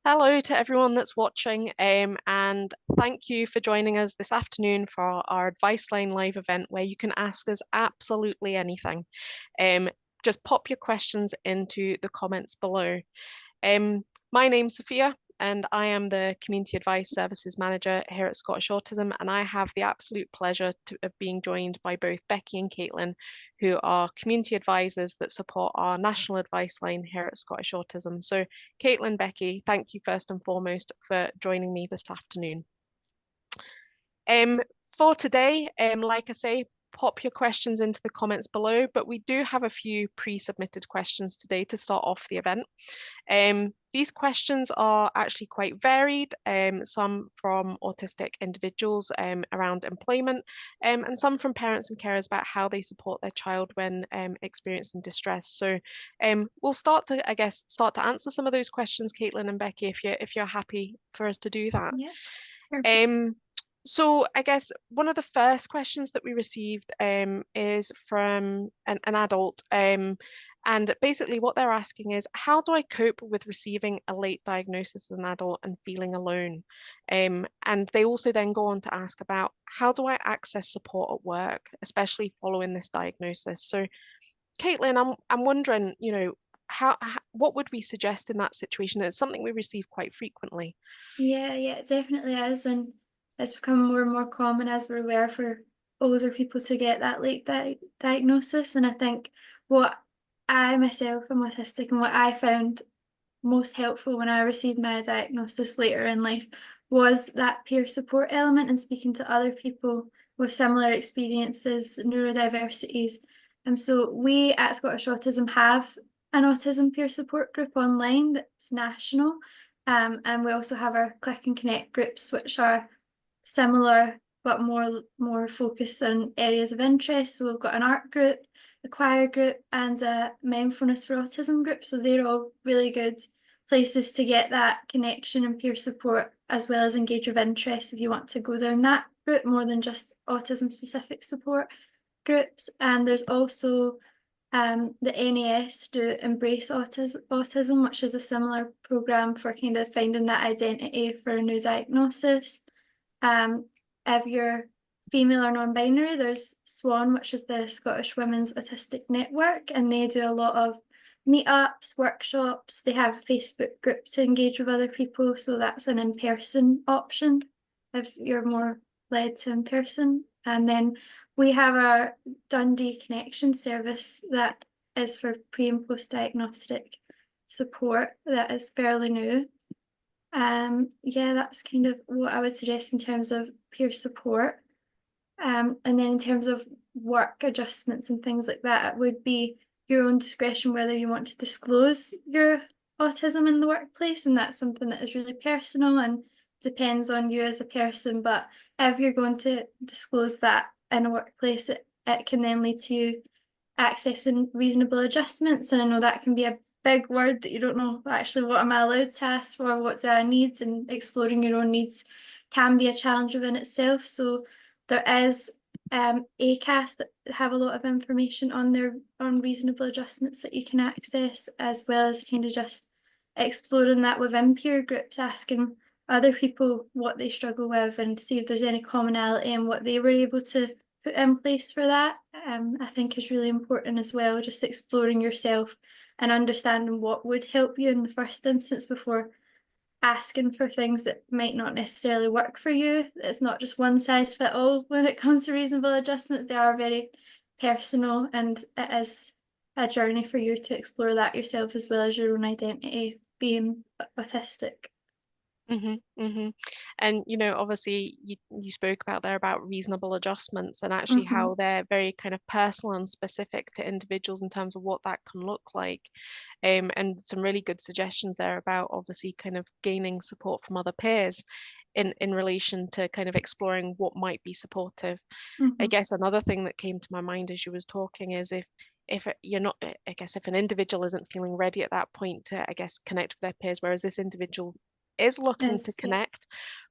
Hello to everyone that's watching, and thank you for joining us this afternoon for our Advice Line live event where you can ask us absolutely anything. Um, just pop your questions into the comments below. My name's Sophia, and I am the Community Advice Services Manager here at Scottish Autism, and I have the absolute pleasure of being joined by both Becky and Caitlin, who are community advisors that support our national advice line here at Scottish Autism. So, Caitlin, Becky, thank you first and foremost for joining me this afternoon. For today, like I say, pop your questions into the comments below, but we do have a few pre-submitted questions today to start off the event. These questions are actually quite varied, some from autistic individuals around employment, and some from parents and carers about how they support their child when experiencing distress. So we'll start to, start to answer some of those questions, Caitlin and Becky, if you're happy for us to do that. Yeah, perfect. So I guess one of the first questions that we received is from an adult. And basically what they're asking is, how do I cope with receiving a late diagnosis as an adult and feeling alone? And they also then go on to ask about, how do I access support at work, especially following this diagnosis? So Caitlin, I'm wondering, what would we suggest in that situation? It's something we receive quite frequently. Yeah, it definitely is, and it's become more and more common as we're aware for older people to get that late diagnosis. And I think what I myself am autistic, and what I found most helpful when I received my diagnosis later in life was that peer support element and speaking to other people with similar experiences, neurodiversities. And so we at Scottish Autism have an autism peer support group online that's national. And we also have our Click and Connect groups, which are similar but more focused on areas of interest. So we've got an art group, a choir group, and a mindfulness for autism group. So they're all really good places to get that connection and peer support, as well as engage with interest if you want to go down that route more than just autism specific support groups. And there's also the NAS do Embrace Autism, which is a similar program for kind of finding that identity for a new diagnosis. If you're female or non-binary, there's SWAN, which is the Scottish Women's Autistic Network, and they do a lot of meetups, workshops. They have a Facebook group to engage with other people, so that's an in-person option if you're more led to in-person. And then we have our Dundee Connection service that is for pre and post diagnostic support that is fairly new. Yeah, that's kind of what I would suggest in terms of peer support. And then in terms of work adjustments and things like that, it would be your own discretion whether you want to disclose your autism in the workplace, and that's something that is really personal and depends on you as a person. But if you're going to disclose that in a workplace, it can then lead to you accessing reasonable adjustments. And I know that can be a big word that you don't know actually what am I allowed to ask for, what do I need, and exploring your own needs can be a challenge within itself. So there is ACAS that have a lot of information on reasonable adjustments that you can access, as well as kind of just exploring that within peer groups, asking other people what they struggle with and see if there's any commonality and what they were able to put in place for that. I think is really important as well, just exploring yourself and understanding what would help you in the first instance before asking for things that might not necessarily work for you. It's not just one size fit all when it comes to reasonable adjustments. They are very personal, and it is a journey for you to explore that yourself as well as your own identity being autistic. And obviously you spoke about there about reasonable adjustments and actually Mm-hmm. how they're very kind of personal and specific to individuals in terms of what that can look like. And some really good suggestions there about obviously kind of gaining support from other peers in relation to kind of exploring what might be supportive. I Mm-hmm. guess another thing that came to my mind as you was talking is you're not, I guess if an individual isn't feeling ready at that point to, I guess, connect with their peers, whereas this individual is looking to Yeah. connect,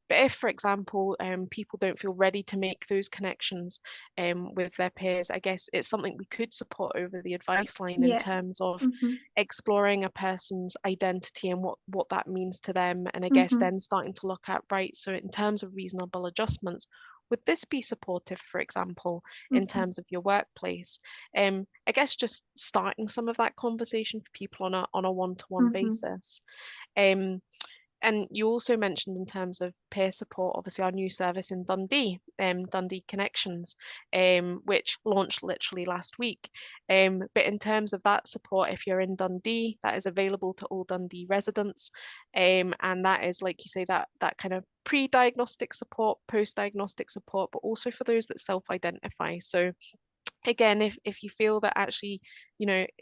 But if, for example, people don't feel ready to make those connections with their peers, I guess it's something we could support over the advice line in Yeah. terms of Mhm. exploring a person's identity and what that means to them. And I guess Mhm. then starting to look at, right, so in terms of reasonable adjustments, would this be supportive, for example, in Mhm. terms of your workplace? I guess just starting some of that conversation for people on a one-to-one Mhm. basis. Um, and you also mentioned in terms of peer support, obviously our new service in Dundee, Dundee Connections, which launched literally last week. But in terms of that support, if you're in Dundee, that is available to all Dundee residents. And that is, like you say, that kind of pre-diagnostic support, post-diagnostic support, but also for those that self-identify. So again, if you feel that actually,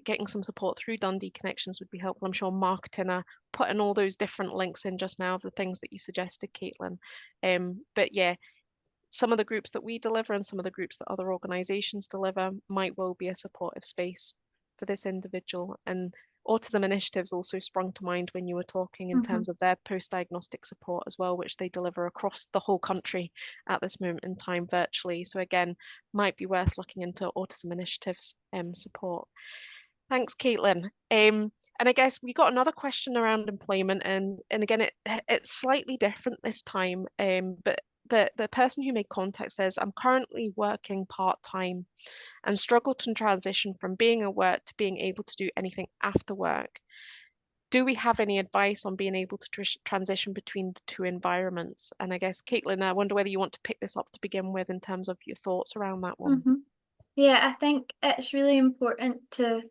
getting some support through Dundee Connections would be helpful, I'm sure marketing are putting all those different links in just now of the things that you suggested, Caitlin. But yeah, some of the groups that we deliver and some of the groups that other organisations deliver might well be a supportive space for this individual. And Autism Initiatives also sprung to mind when you were talking in Mhm. terms of their post-diagnostic support as well, which they deliver across the whole country at this moment in time virtually. So again, might be worth looking into Autism Initiatives support. Thanks, Caitlin. And I guess we got another question around employment, and again, it's slightly different this time. But the person who made contact says, I'm currently working part-time and struggle to transition from being at work to being able to do anything after work. Do we have any advice on being able to transition between the two environments? And I guess, Caitlin, I wonder whether you want to pick this up to begin with in terms of your thoughts around that one. Mhm. Yeah, I think it's really important to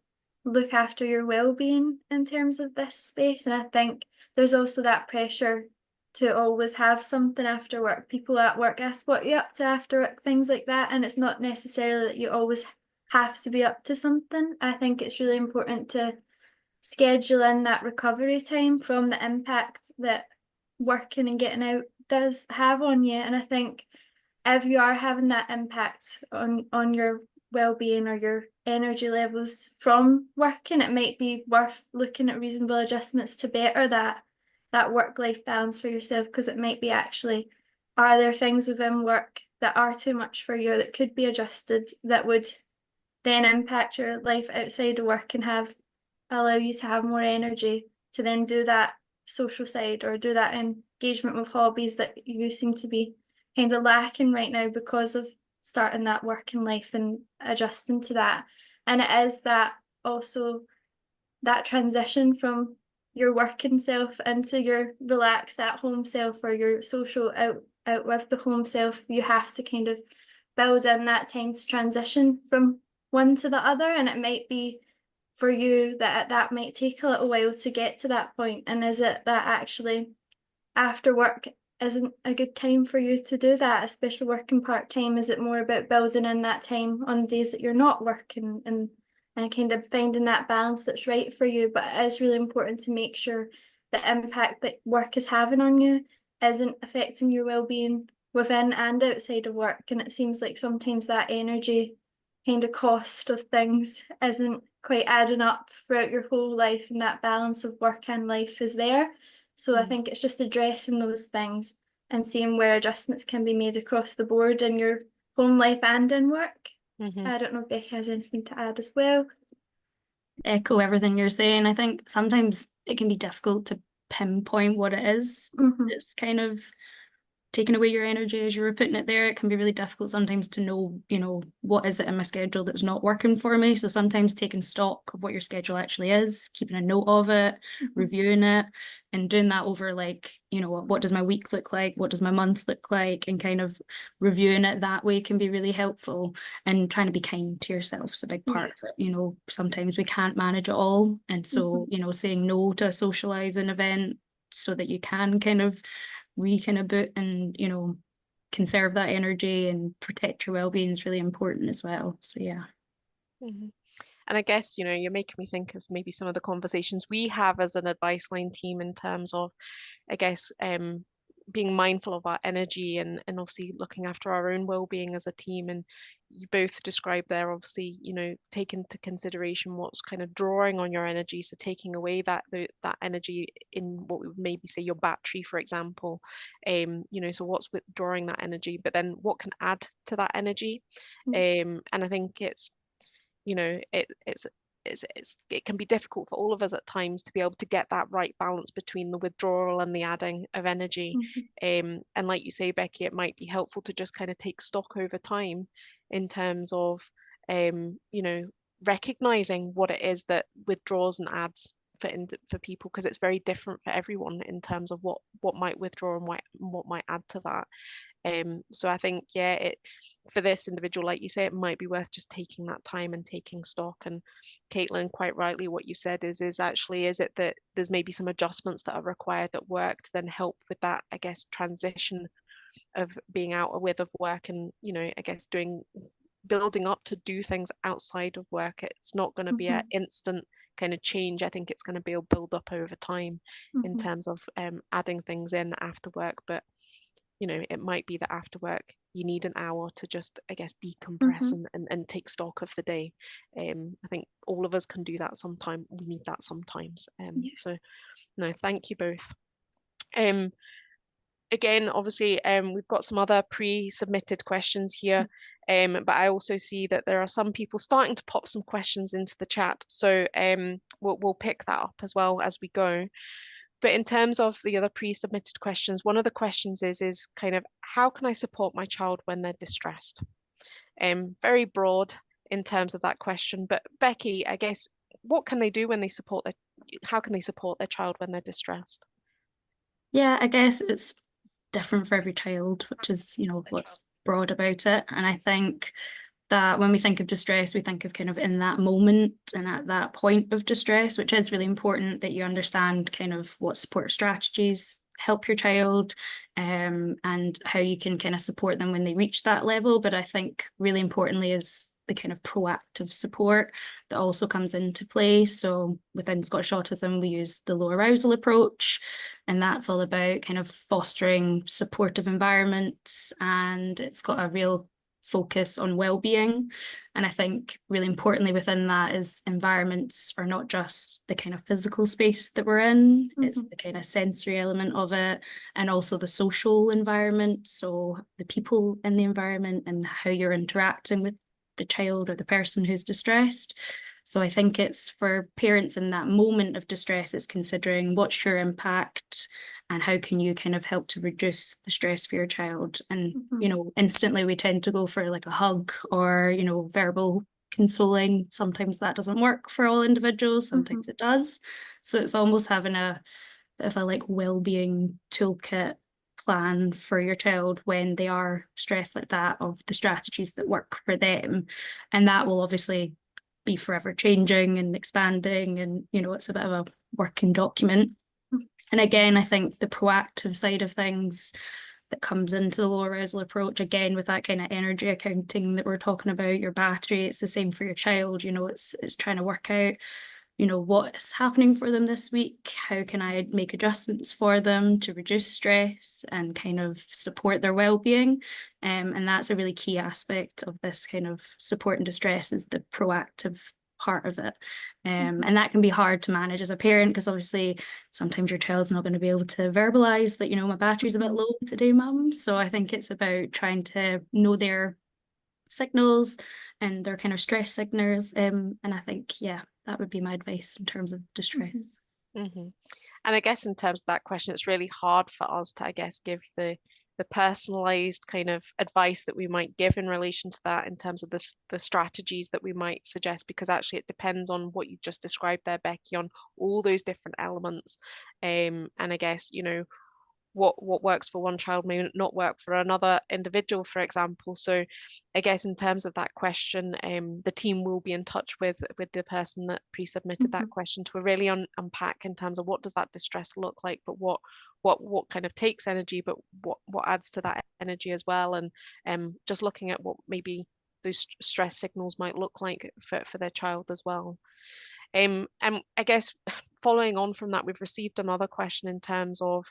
look after your well-being in terms of this space. And I think there's also that pressure to always have something after work. People at work ask what you up to after work, things like that. And it's not necessarily that you always have to be up to something. I think it's really important to schedule in that recovery time from the impact that working and getting out does have on you. And I think if you are having that impact on your well-being or your energy levels from working, it might be worth looking at reasonable adjustments to better that work-life balance for yourself, because it might be actually, are there things within work that are too much for you that could be adjusted that would then impact your life outside of work and allow you to have more energy to then do that social side or do that engagement with hobbies that you seem to be kind of lacking right now because of starting that working life and adjusting to that. And it is that also that transition from your working self into your relaxed at home self or your social out with the home self. You have to kind of build in that time to transition from one to the other, and it might be for you that might take a little while to get to that point. And is it that actually after work isn't a good time for you to do that, especially working part-time? Is it more about building in that time on days that you're not working and kind of finding that balance that's right for you? But it is really important to make sure the impact that work is having on you isn't affecting your well-being within and outside of work. And it seems like sometimes that energy kind of cost of things isn't quite adding up throughout your whole life, and that balance of work and life is there. So I think it's just addressing those things and seeing where adjustments can be made across the board in your home life and in work. Mm-hmm. I don't know if Becky has anything to add as well. Echo everything you're saying. I think sometimes it can be difficult to pinpoint what it is. It's kind of taking away your energy, as you were putting it there. It can be really difficult sometimes to know, what is it in my schedule that's not working for me. So sometimes taking stock of what your schedule actually is, keeping a note of it, reviewing it, and doing that over what does my week look like? What does my month look like? And kind of reviewing it that way can be really helpful. And trying to be kind to yourself is a big part of it. Sometimes we can't manage it all. And so, saying no to a socializing event so that you can kind of boot and conserve that energy and protect your well-being is really important as well. So yeah. Mm-hmm. And I guess, you're making me think of maybe some of the conversations we have as an advice line team in terms of, I guess, being mindful of our energy and obviously looking after our own well-being as a team. And, you both described there, obviously, you know, take into consideration what's kind of drawing on your energy, so taking away that energy in what we would maybe say your battery, for example, you know, so what's withdrawing that energy, but then what can add to that energy. And I think it's, you know, it can be difficult for all of us at times to be able to get that right balance between the withdrawal and the adding of energy. And like you say, Becky, it might be helpful to just kind of take stock over time in terms of, you know, recognizing what it is that withdraws and adds for people, because it's very different for everyone in terms of what might withdraw and what might add to that. So I think, yeah, for this individual, like you say, it might be worth just taking that time and taking stock. And Caitlin, quite rightly, what you said is it that there's maybe some adjustments that are required at work to then help with that, I guess, transition of being out of work, and, you know, I guess building up to do things outside of work. It's not going to be an instant kind of change. I think it's going to be a build up over time in terms of adding things in after work. But you know, it might be that after work you need an hour to just, I guess, decompress and take stock of the day. I think all of us can do that sometime. We need that sometimes. So no, thank you both. Again, obviously, we've got some other pre-submitted questions here, but I also see that there are some people starting to pop some questions into the chat. So we'll pick that up as well as we go. But in terms of the other pre-submitted questions, one of the questions is kind of, how can I support my child when they're distressed? Very broad in terms of that question. But Becky, I guess, what can they do when they how can they support their child when they're distressed? Yeah, I guess it's different for every child, which is, you know, what's broad about it. And I think that when we think of distress, we think of kind of in that moment and at that point of distress, which is really important that you understand kind of what support strategies help your child, and how you can kind of support them when they reach that level. But I think really importantly is the kind of proactive support that also comes into play. So within Scottish Autism, we use the low arousal approach, and that's all about kind of fostering supportive environments, and it's got a real focus on well-being. And I think really importantly within that is environments are not just the kind of physical space that we're in, it's the kind of sensory element of it, and also the social environment, so the people in the environment and how you're interacting with the child or the person who's distressed. So I think it's for parents in that moment of distress, it's considering what's your impact and how can you kind of help to reduce the stress for your child. And, you know, instantly we tend to go for like a hug or, you know, verbal consoling. Sometimes that doesn't work for all individuals, sometimes it does. So it's almost having a bit of a like well-being toolkit plan for your child when they are stressed like that, of the strategies that work for them. And that will obviously be forever changing and expanding, and you know, it's a bit of a working document. And again, I think the proactive side of things that comes into the low arousal approach, again with that kind of energy accounting that we're talking about, your battery, it's the same for your child. You know, it's trying to work out, you know, what's happening for them this week, how can I make adjustments for them to reduce stress and kind of support their well-being. And that's a really key aspect of this kind of support and distress, is the proactive part of it. And that can be hard to manage as a parent, because obviously sometimes your child's not going to be able to verbalize that, you know, my battery's a bit low today, mum. So I think it's about trying to know their signals and their kind of stress signals. And I think, yeah, that would be my advice in terms of distress. And I guess in terms of that question, it's really hard for us to, I guess, give the personalized kind of advice that we might give in relation to that, in terms of the strategies that we might suggest, because actually it depends on what you just described there, Becky, on all those different elements. And I guess, you know, what works for one child may not work for another individual, for example. So I guess in terms of that question, the team will be in touch with the person that pre-submitted that question to really unpack in terms of what does that distress look like, but what kind of takes energy, but what adds to that energy as well, and just looking at what maybe those stress signals might look like for their child as well. And I guess following on from that, we've received another question in terms of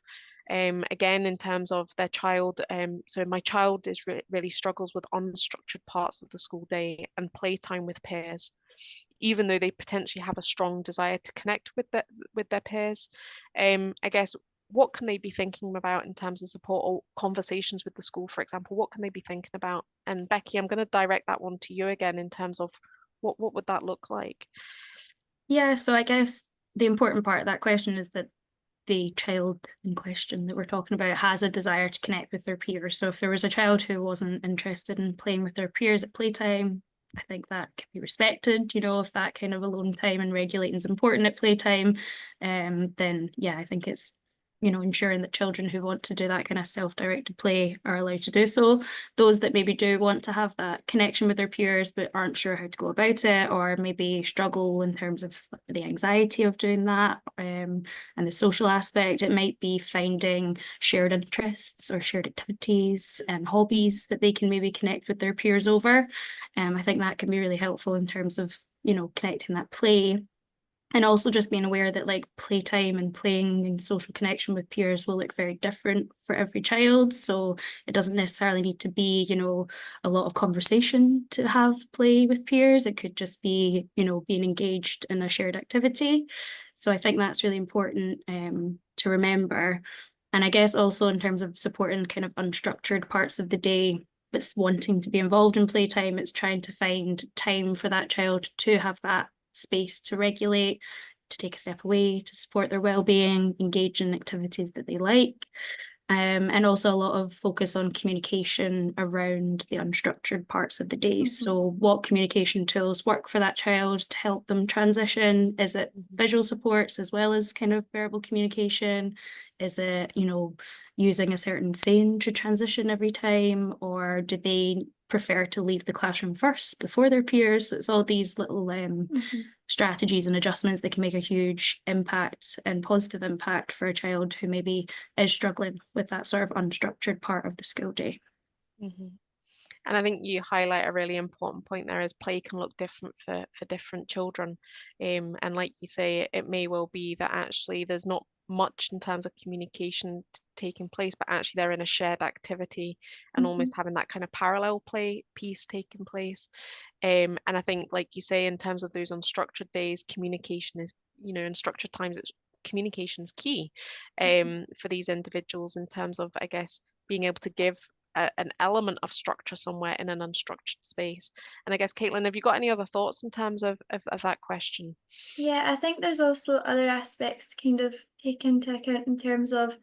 again, in terms of their child. So my child really struggles with unstructured parts of the school day and playtime with peers, even though they potentially have a strong desire to connect with their peers. I guess, what can they be thinking about in terms of support or conversations with the school, for example? What can they be thinking about? And Becky, I'm going to direct that one to you again in terms of what would that look like? Yeah, so I guess the important part of that question is that the child in question that we're talking about has a desire to connect with their peers. So if there was a child who wasn't interested in playing with their peers at playtime, I think that can be respected. You know, if that kind of alone time and regulating is important at playtime, then yeah, I think it's, you know, ensuring that children who want to do that kind of self-directed play are allowed to do so. Those that maybe do want to have that connection with their peers but aren't sure how to go about it, or maybe struggle in terms of the anxiety of doing that, and the social aspect, it might be finding shared interests or shared activities and hobbies that they can maybe connect with their peers over. I think that can be really helpful in terms of, you know, connecting that play. And also just being aware that like playtime and playing and social connection with peers will look very different for every child. So it doesn't necessarily need to be, you know, a lot of conversation to have play with peers. It could just be, you know, being engaged in a shared activity. So I think that's really important to remember. And I guess also in terms of supporting kind of unstructured parts of the day, it's wanting to be involved in playtime, it's trying to find time for that child to have that space to regulate, to take a step away, to support their well-being, engage in activities that they like. And also a lot of focus on communication around the unstructured parts of the day. So what communication tools work for that child to help them transition? Is it visual supports as well as kind of verbal communication? Is it, you know, using a certain saying to transition every time? Or do they prefer to leave the classroom first before their peers? So it's all these little strategies and adjustments that can make a huge impact and positive impact for a child who maybe is struggling with that sort of unstructured part of the school day. And I think you highlight a really important point there, is play can look different for different children. And like you say, it may well be that actually there's not much in terms of communication taking place, but actually they're in a shared activity and almost having that kind of parallel play piece taking place. And I think, like you say, in terms of those unstructured days, communication is, you know, in structured times, communication is key for these individuals in terms of, I guess, being able to give an element of structure somewhere in an unstructured space. And I guess, Caitlin, have you got any other thoughts in terms of that question? Yeah, I think there's also other aspects to kind of take into account in terms of,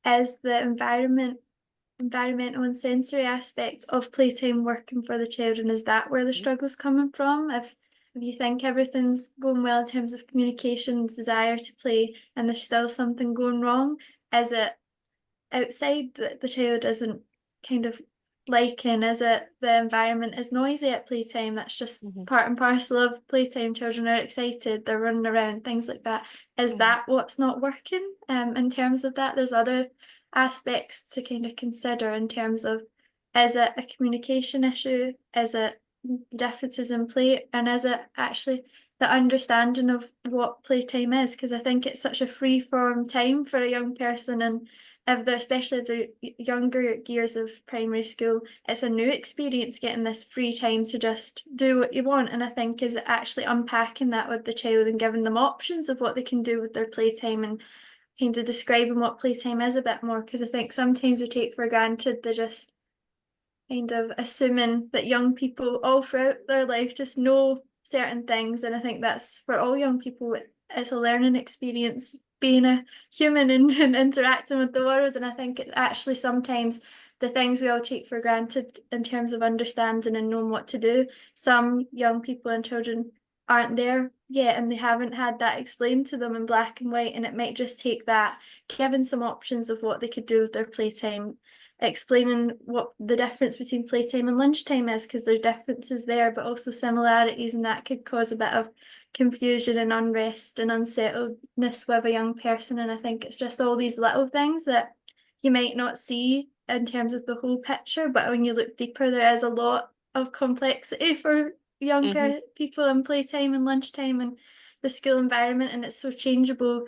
is the environmental and sensory aspect of playtime working for the children, is that where the struggle's coming from? If you think everything's going well in terms of communication, desire to play, and there's still something going wrong, is it outside that the child isn't kind of liking? Is it the environment is noisy at playtime? That's just part and parcel of playtime. Children are excited, they're running around, things like that. Is that what's not working? In terms of that, there's other aspects to kind of consider in terms of, is it a communication issue? Is it differences in play? And is it actually the understanding of what playtime is? Because I think it's such a free form time for a young person, and if they're, especially the younger years of primary school, it's a new experience getting this free time to just do what you want. And I think is actually unpacking that with the child and giving them options of what they can do with their playtime, and kind of describing what playtime is a bit more, because I think sometimes we take for granted they're just kind of assuming that young people all throughout their life just know certain things. And I think that's for all young people, it's a learning experience being a human and interacting with the world. And I think it actually sometimes the things we all take for granted in terms of understanding and knowing what to do, some young people and children aren't there yet, and they haven't had that explained to them in black and white. And it might just take that, giving some options of what they could do with their playtime, explaining what the difference between playtime and lunchtime is, because there's differences there but also similarities, and that could cause a bit of confusion and unrest and unsettledness with a young person. And I think it's just all these little things that you might not see in terms of the whole picture, but when you look deeper, there is a lot of complexity for younger people in playtime and lunchtime and the school environment, and it's so changeable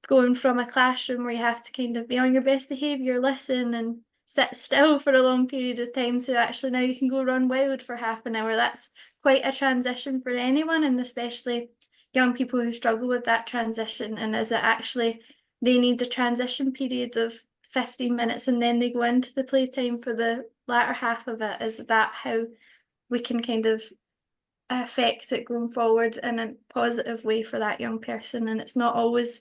going from a classroom where you have to kind of be on your best behaviour, listen and sit still for a long period of time, to actually now you can go run wild for half an hour. That's quite a transition for anyone, and especially young people who struggle with that transition. And is it actually they need the transition period of 15 minutes and then they go into the playtime for the latter half of it? Is that how we can kind of affect it going forward in a positive way for that young person? And it's not always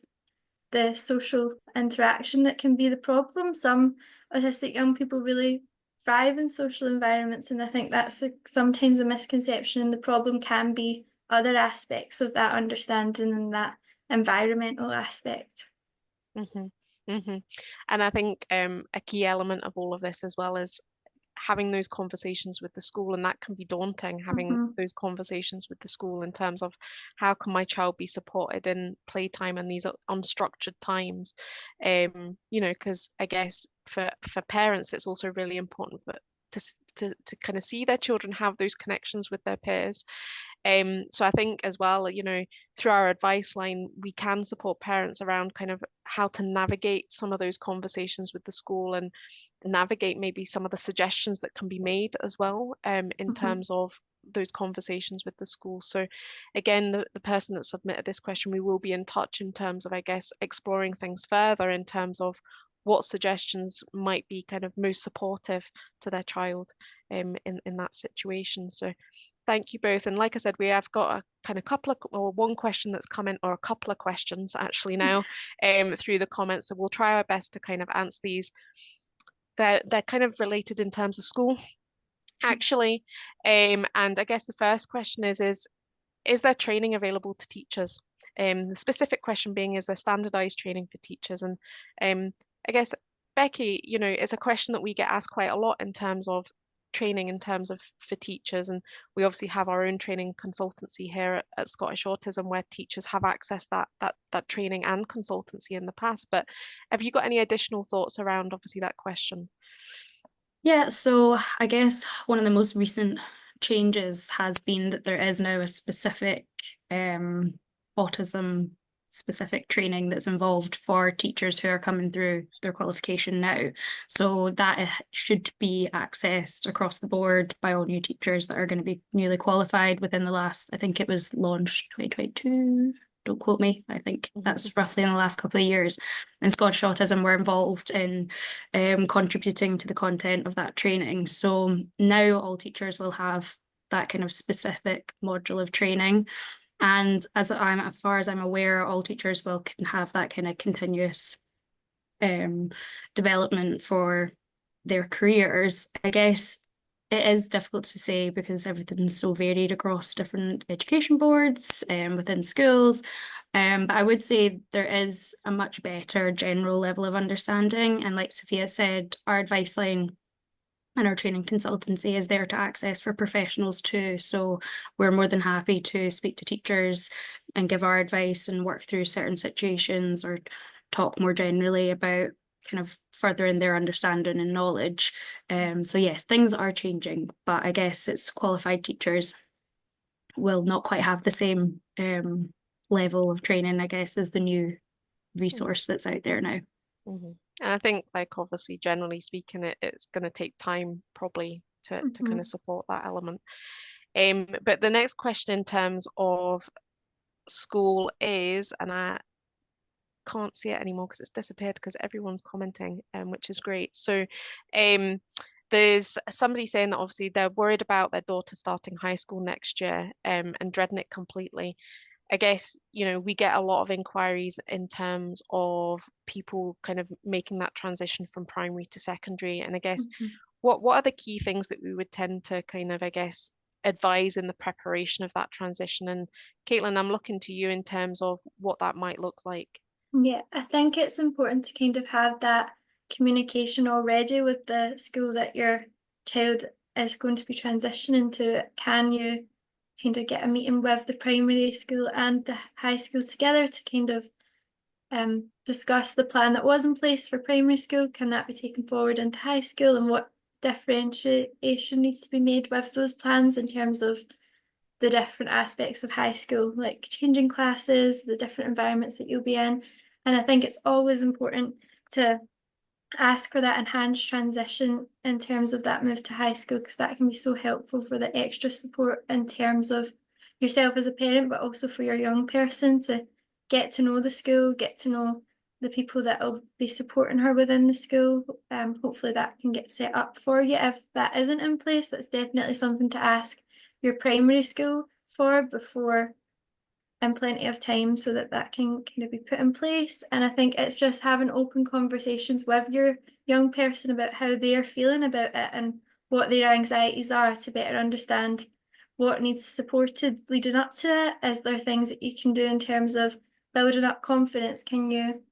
the social interaction that can be the problem. Some autistic young people really thrive in social environments, and I think that's sometimes a misconception, and the problem can be other aspects of that understanding and that environmental aspect. And I think a key element of all of this as well is having those conversations with the school, and that can be daunting, having those conversations with the school in terms of how can my child be supported in playtime and these unstructured times, you know, because I guess for parents it's also really important to kind of see their children have those connections with their peers. So I think as well, you know, through our advice line, we can support parents around kind of how to navigate some of those conversations with the school and navigate maybe some of the suggestions that can be made as well, in terms of those conversations with the school. So again, the person that submitted this question, we will be in touch in terms of, I guess, exploring things further in terms of what suggestions might be kind of most supportive to their child in that situation. So thank you both. And like I said, we have got a kind of couple of, or one question that's come in, or a couple of questions actually now through the comments. So we'll try our best to kind of answer these. They're kind of related in terms of school, actually. And I guess the first question is there training available to teachers? The specific question being, is there standardized training for teachers? And I guess, Becky, you know, it's a question that we get asked quite a lot in terms of training in terms of for teachers, and we obviously have our own training consultancy here at Scottish Autism where teachers have accessed that training and consultancy in the past. But have you got any additional thoughts around obviously that question? Yeah, so I guess one of the most recent changes has been that there is now a specific autism specific training that's involved for teachers who are coming through their qualification now. So that should be accessed across the board by all new teachers that are going to be newly qualified within the last, I think it was launched 2022. Don't quote me. I think that's roughly in the last couple of years. And Scottish Autism were involved in contributing to the content of that training. So now all teachers will have that kind of specific module of training. And as far as I'm aware, all teachers can have that kind of continuous development for their careers. I guess it is difficult to say because everything's so varied across different education boards and within schools. But I would say there is a much better general level of understanding. And like Sophia said, our advice line and our training consultancy is there to access for professionals too. So we're more than happy to speak to teachers and give our advice and work through certain situations or talk more generally about kind of furthering their understanding and knowledge. So yes, things are changing, but I guess it's qualified teachers will not quite have the same level of training, I guess, as the new resource that's out there now. And I think, like, obviously, generally speaking, it's going to take time probably to kind of support that element. But the next question in terms of school is, and I can't see it anymore because it's disappeared because everyone's commenting, which is great. So there's somebody saying that obviously they're worried about their daughter starting high school next year and dreading it completely. I guess, you know, we get a lot of inquiries in terms of people kind of making that transition from primary to secondary. And I guess what are the key things that we would tend to kind of, I guess, advise in the preparation of that transition? And Caitlin, I'm looking to you in terms of what that might look like. Yeah, I think it's important to kind of have that communication already with the school that your child is going to be transitioning to. Can you kind of get a meeting with the primary school and the high school together to kind of discuss the plan that was in place for primary school? Can that be taken forward into high school, and what differentiation needs to be made with those plans in terms of the different aspects of high school, like changing classes, the different environments that you'll be in? And I think it's always important to ask for that enhanced transition in terms of that move to high school, because that can be so helpful for the extra support in terms of yourself as a parent, but also for your young person to get to know the school, get to know the people that will be supporting her within the school. Hopefully that can get set up for you. If that isn't in place, that's definitely something to ask your primary school for before, and plenty of time so that that can kind of be put in place. And I think it's just having open conversations with your young person about how they're feeling about it and what their anxieties are, to better understand what needs supported leading up to it. Is there things that you can do in terms of building up confidence? Can you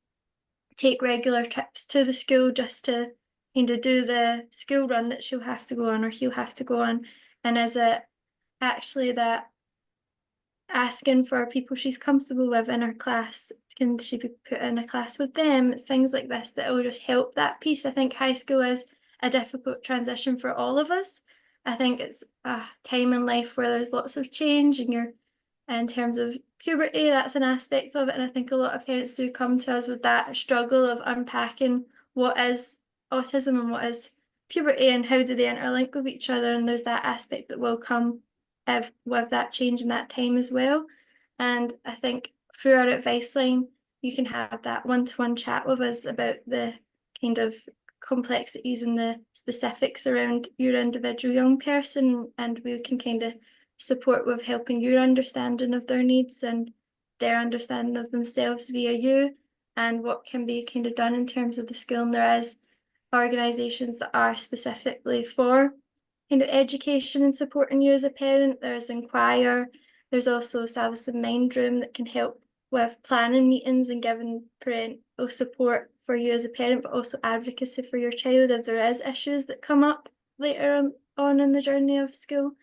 take regular trips to the school just to kind of do the school run that she'll have to go on or he'll have to go on? And is it actually that asking for people she's comfortable with in her class, can she be put in a class with them? It's things like this that will just help that piece. I think high school is a difficult transition for all of us. I think it's a time in life where there's lots of change, and you're, in terms of puberty, that's an aspect of it. And I think a lot of parents do come to us with that struggle of unpacking what is autism and what is puberty and how do they interlink with each other. And there's that aspect that will come with that change in that time as well. And I think through our advice line, you can have that one-to-one chat with us about the kind of complexities and the specifics around your individual young person, and we can kind of support with helping your understanding of their needs and their understanding of themselves via you, and what can be kind of done in terms of the school. And there is organisations that are specifically for kind of education and supporting you as a parent. There's Inquire, there's also Salvesen Mind Room that can help with planning meetings and giving parental support for you as a parent, but also advocacy for your child if there is issues that come up later on in the journey of school.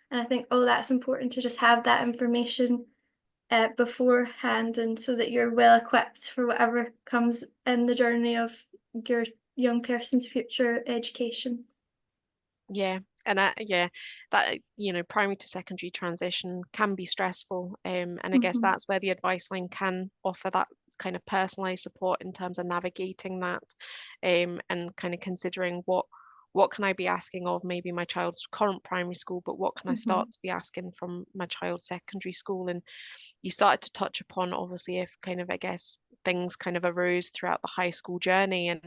And I think that's important to just have that information beforehand, and so that you're well equipped for whatever comes in the journey of your young person's future education. Yeah, and that primary to secondary transition can be stressful, and I guess that's where the advice line can offer that kind of personalized support in terms of navigating that, and kind of considering what can I be asking of maybe my child's current primary school, but what can I start to be asking from my child's secondary school. And you started to touch upon, obviously, if kind of, I guess, things kind of arose throughout the high school journey, and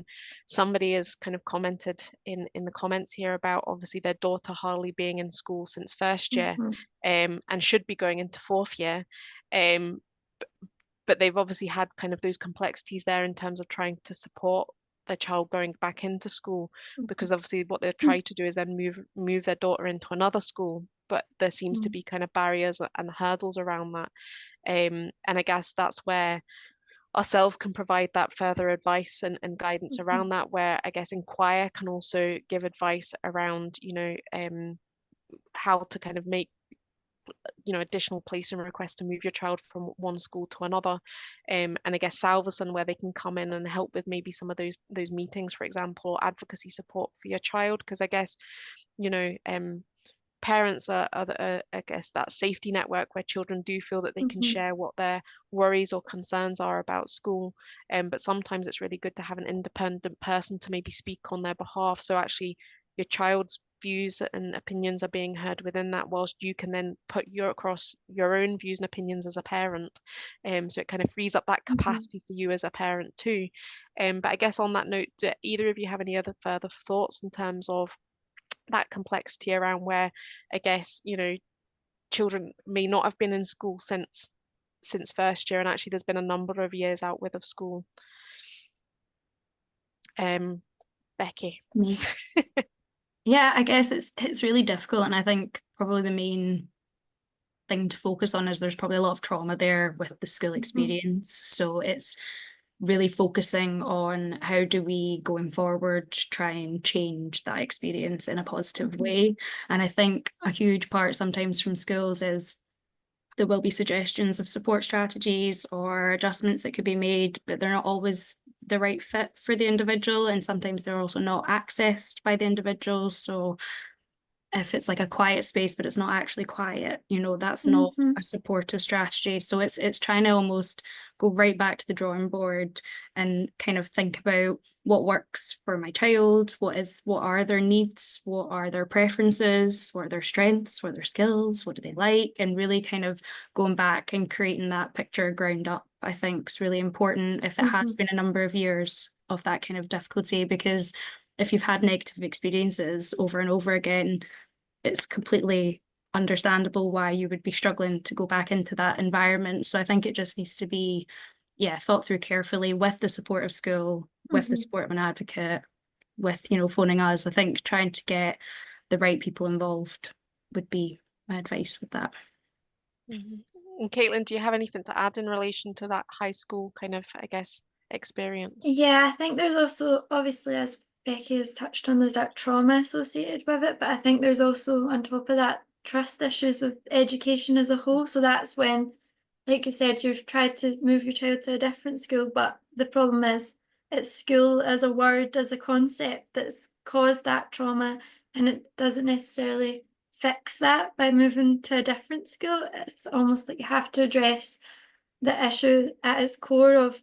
somebody has kind of commented in the comments here about obviously their daughter hardly being in school since first year, and should be going into fourth year, but they've obviously had kind of those complexities there in terms of trying to support their child going back into school, because obviously what they're trying to do is then move their daughter into another school, but there seems to be kind of barriers and hurdles around that, and I guess that's where ourselves can provide that further advice and guidance around that, where I guess Inquire can also give advice around how to kind of make additional placing requests to move your child from one school to another, and I guess Salvesen, where they can come in and help with maybe some of those meetings, for example, or advocacy support for your child, because I guess parents are I guess that safety network where children do feel that they can share what their worries or concerns are about school, but sometimes it's really good to have an independent person to maybe speak on their behalf, so actually your child's views and opinions are being heard within that, whilst you can then put across your own views and opinions as a parent, so it kind of frees up that capacity for you as a parent too. But I guess on that note, do either of you have any other further thoughts in terms of that complexity around where, I guess, children may not have been in school since first year, and actually there's been a number of years out with of school? Becky. Me. Yeah, I guess it's really difficult, and I think probably the main thing to focus on is there's probably a lot of trauma there with the school experience. So it's really focusing on how do we going forward try and change that experience in a positive way. And I think a huge part sometimes from schools is there will be suggestions of support strategies or adjustments that could be made, but they're not always the right fit for the individual, and sometimes they're also not accessed by the individual. So if it's like a quiet space, but it's not actually quiet, you know, that's not a supportive strategy. So it's trying to almost go right back to the drawing board and kind of think about what works for my child, what are their needs, what are their preferences, what are their strengths, what are their skills, what do they like, and really kind of going back and creating that picture ground up, I think is really important if it has been a number of years of that kind of difficulty, because if you've had negative experiences over and over again, it's completely understandable why you would be struggling to go back into that environment. So I think it just needs to be, thought through carefully with the support of school, with the support of an advocate, with, phoning us. I think trying to get the right people involved would be my advice with that. And Caitlin, do you have anything to add in relation to that high school kind of, I guess, experience? Yeah, I think there's also, obviously, as Becky has touched on, there's that trauma associated with it, but I think there's also, on top of that, trust issues with education as a whole. So that's when, like you said, you've tried to move your child to a different school, but the problem is it's school as a word, as a concept that's caused that trauma, and it doesn't necessarily fix that by moving to a different school. It's almost like you have to address the issue at its core of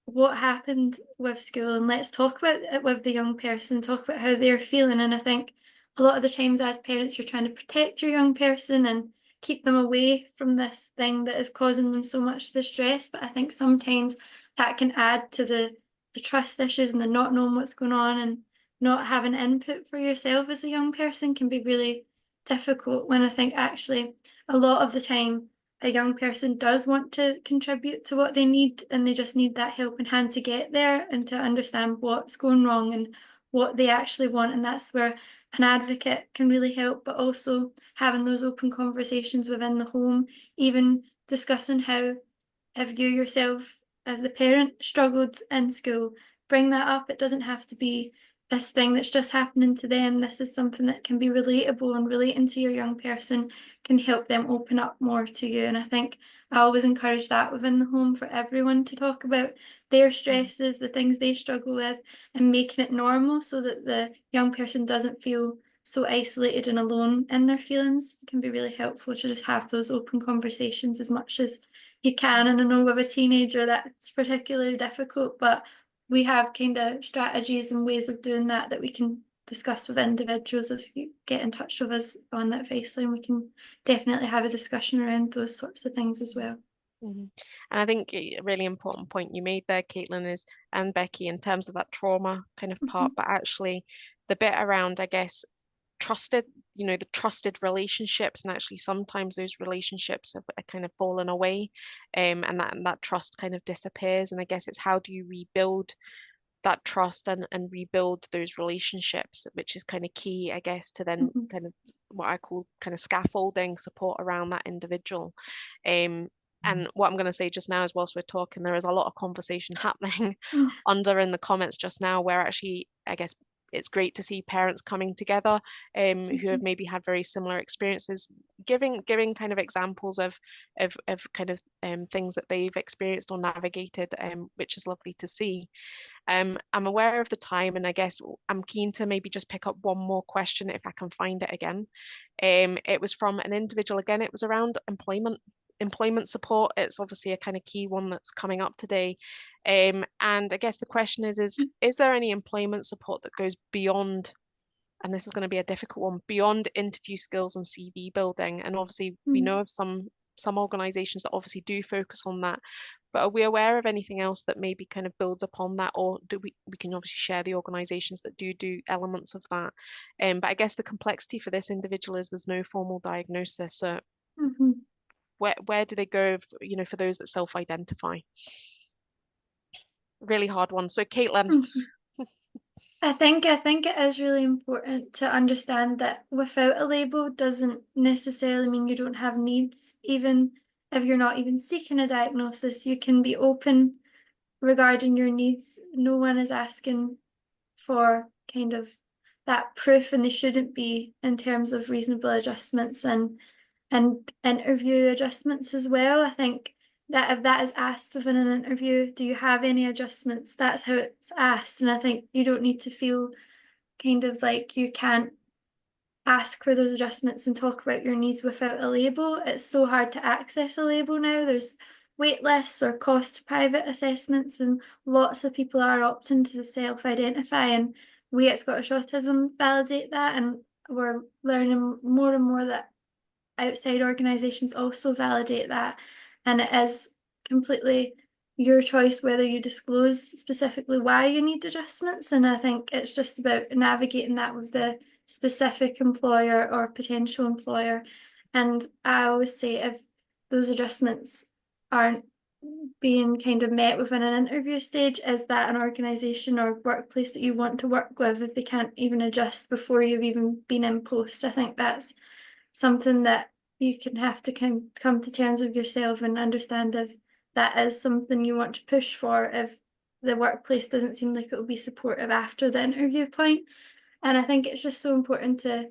what happened with school, and let's talk about it with the young person, talk about how they're feeling. And I think a lot of the times as parents, you're trying to protect your young person and keep them away from this thing that is causing them so much distress. But I think sometimes that can add to the trust issues and the not knowing what's going on, and not having input for yourself as a young person can be really difficult, when I think actually a lot of the time a young person does want to contribute to what they need, and they just need that helping hand to get there and to understand what's going wrong and what they actually want. And that's where an advocate can really help, but also having those open conversations within the home, even discussing how, if you yourself as the parent struggled in school, bring that up. It doesn't have to be this thing that's just happening to them. This is something that can be relatable, and relating to your young person can help them open up more to you. And I think I always encourage that within the home, for everyone to talk about their stresses, the things they struggle with, and making it normal so that the young person doesn't feel so isolated and alone in their feelings. It can be really helpful to just have those open conversations as much as you can. And I know with a teenager that's particularly difficult, but we have kind of strategies and ways of doing that that we can discuss with individuals. If you get in touch with us on that advice line, we can definitely have a discussion around those sorts of things as well. And I think a really important point you made there, Caitlin, is, and Becky, in terms of that trauma kind of part, but actually the bit around, I guess, trusted, the trusted relationships, and actually sometimes those relationships are kind of fallen away, and that trust kind of disappears. And I guess it's, how do you rebuild that trust and rebuild those relationships, which is kind of key, I guess, to then kind of what I call kind of scaffolding support around that individual. And what I'm going to say just now is, whilst we're talking, there is a lot of conversation happening under in the comments just now, where actually, I guess, it's great to see parents coming together who have maybe had very similar experiences, giving kind of examples of kind of things that they've experienced or navigated, which is lovely to see. I'm aware of the time, and I guess I'm keen to maybe just pick up one more question if I can find it again. It was from an individual. Again, it was around employment support. It's obviously a kind of key one that's coming up today. And I guess the question is there any employment support that goes beyond, and this is going to be a difficult one, beyond interview skills and CV building? And obviously we know of some organizations that obviously do focus on that, but are we aware of anything else that maybe kind of builds upon that? Or do we can obviously share the organizations that do elements of that. But I guess the complexity for this individual is there's no formal diagnosis. So where do they go, for those that self-identify? Really hard one. So Caitlin. I think it is really important to understand that without a label doesn't necessarily mean you don't have needs. Even if you're not even seeking a diagnosis, you can be open regarding your needs. No one is asking for kind of that proof, and they shouldn't be, in terms of reasonable adjustments and interview adjustments as well. I think that if that is asked within an interview, do you have any adjustments? That's how it's asked. And I think you don't need to feel kind of like you can't ask for those adjustments and talk about your needs without a label. It's so hard to access a label now. There's wait lists or cost private assessments, and lots of people are opting to self-identify, and we at Scottish Autism validate that, and we're learning more and more that outside organisations also validate that, and it is completely your choice whether you disclose specifically why you need adjustments. And I think it's just about navigating that with the specific employer or potential employer. And I always say, if those adjustments aren't being kind of met within an interview stage, is that an organisation or workplace that you want to work with if they can't even adjust before you've even been in post? I think that's something that you can have to come to terms with yourself and understand if that is something you want to push for, if the workplace doesn't seem like it will be supportive after the interview point. And I think it's just so important to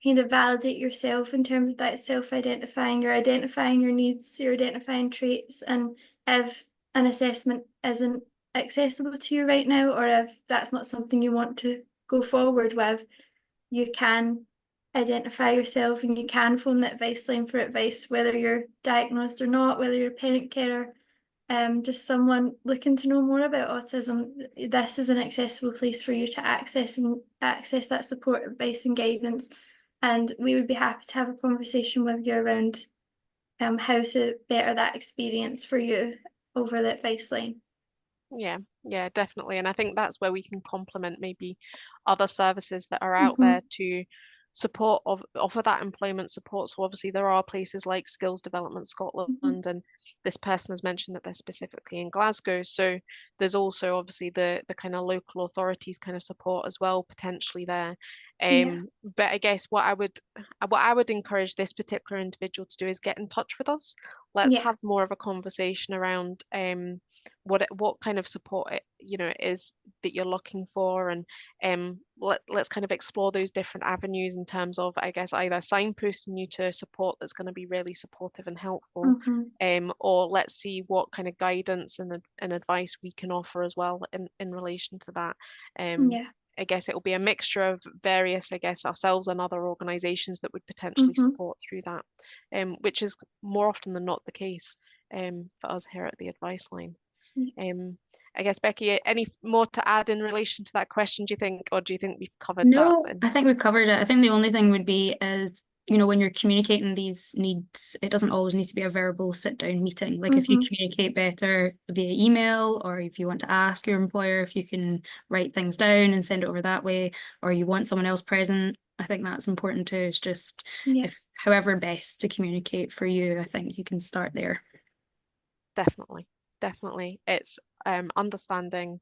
kind of validate yourself in terms of that self-identifying. You're identifying your needs, you're identifying traits, and if an assessment isn't accessible to you right now, or if that's not something you want to go forward with, you can identify yourself and you can phone the advice line for advice, whether you're diagnosed or not, whether you're a parent carer, just someone looking to know more about autism. This is an accessible place for you to access that support, advice and guidance. And we would be happy to have a conversation with you around how to better that experience for you over the advice line. Yeah, definitely. And I think that's where we can complement maybe other services that are out there to offer that employment support. So obviously there are places like Skills Development Scotland, and this person has mentioned that they're specifically in Glasgow. So there's also obviously the kind of local authorities kind of support as well, potentially there. But I guess what I would encourage this particular individual to do is get in touch with us. Let's have more of a conversation around what kind of support it is that you're looking for, and let's kind of explore those different avenues in terms of, I guess, either signposting you to support that's going to be really supportive and helpful, or let's see what kind of guidance and advice we can offer as well in relation to that. I guess it will be a mixture of various, I guess, ourselves and other organisations that would potentially support through that, which is more often than not the case for us here at the Advice Line. I guess, Becky, any more to add in relation to that question, do you think, or do you think we've covered that? No, I think we've covered it. I think the only thing would be is, when you're communicating these needs, it doesn't always need to be a verbal sit-down meeting. Like if you communicate better via email, or if you want to ask your employer if you can write things down and send it over that way, or you want someone else present, I think that's important too. It's just, if however best to communicate for you, I think you can start there. Definitely. It's understanding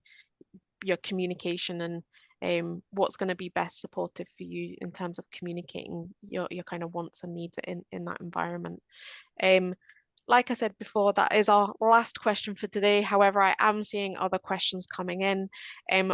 your communication and what's going to be best supportive for you in terms of communicating your kind of wants and needs in that environment. Like I said before, that is our last question for today. However, I am seeing other questions coming in.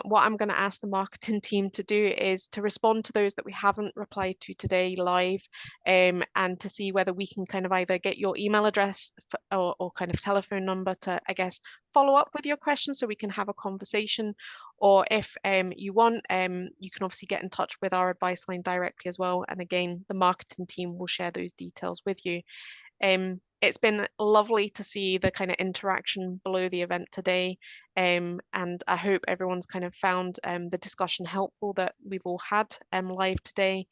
What I'm going to ask the marketing team to do is to respond to those that we haven't replied to today live, and to see whether we can kind of either get your email address or kind of telephone number to, I guess, follow up with your questions so we can have a conversation. Or if you want, you can obviously get in touch with our advice line directly as well. And again, the marketing team will share those details with you. It's been lovely to see the kind of interaction below the event today, and I hope everyone's kind of found the discussion helpful that we've all had live today.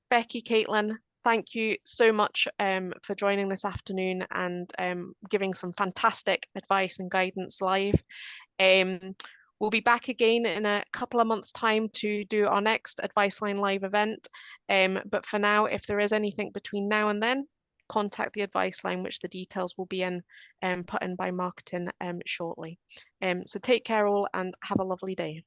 Becky, Caitlin, thank you so much for joining this afternoon and giving some fantastic advice and guidance live. We'll be back again in a couple of months' time to do our next Advice Line live event. But for now, if there is anything between now and then, contact the Advice Line, which the details will be put in by marketing shortly. So take care all and have a lovely day.